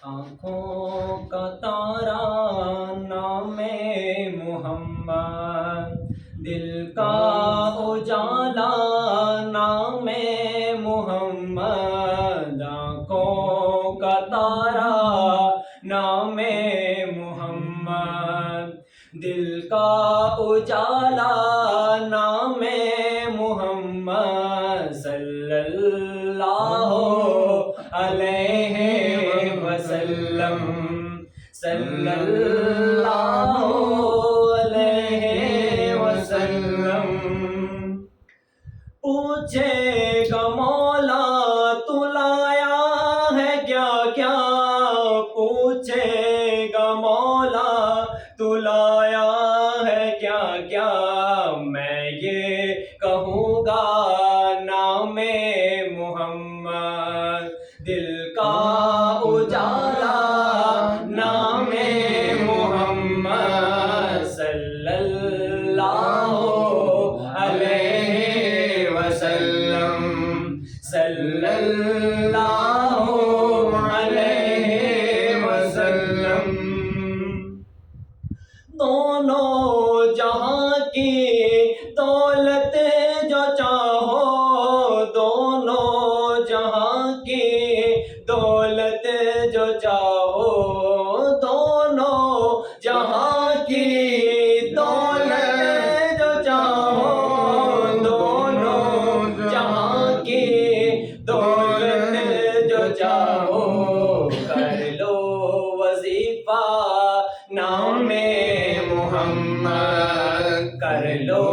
آنکھوں کا تارا نام محمد، دل کا اجالا نام محمد، آنکھوں کا تارا نام محمد، دل کا اجالا نام محمد، صلی اللہ علیہ وسلم، صلی اللہ علیہ وسلم۔ پوچھے گا مولا تو لایا ہے کیا کیا، پوچھے گا مولا تو لایا ہے کیا کیا، میں یہ کہوں گا نام محمد، دل کا اجالا نام محمد، صلی اللہ علیہ وسلم، صلی اللہ علیہ وسلم۔ دونوں جہاں کی دولت جو چاہو، دونوں جہاں کی دولت جو چاہو، دونوں جہاں کی دولت جو چاہو، دونوں جہاں کی دولت جو چاہو، کر لو وظیفہ نام محمد، کر لو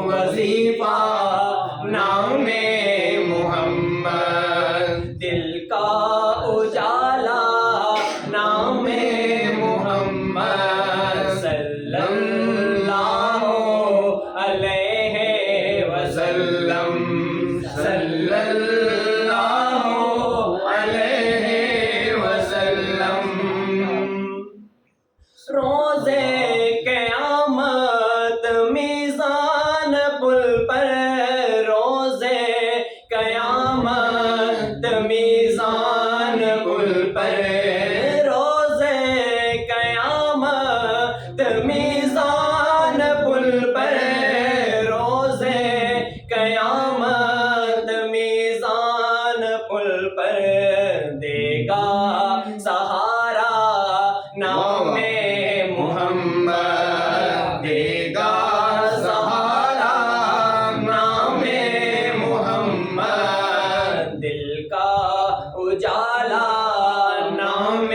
وظیفہ نام محمد، دل کا اجالا نام محمد، صلی اللہ علیہ وسلم، صلی اللہ علیہ وسلم۔ روزے قیامت میزان پل پر، روزے قیامت میزان پل پر، روزے قیامت میزان پل پر، روزے قیامت میزان پل پر، دے گا سہارا نام محمد، دے گا سہارا نام محمد، دل کا اجالا نام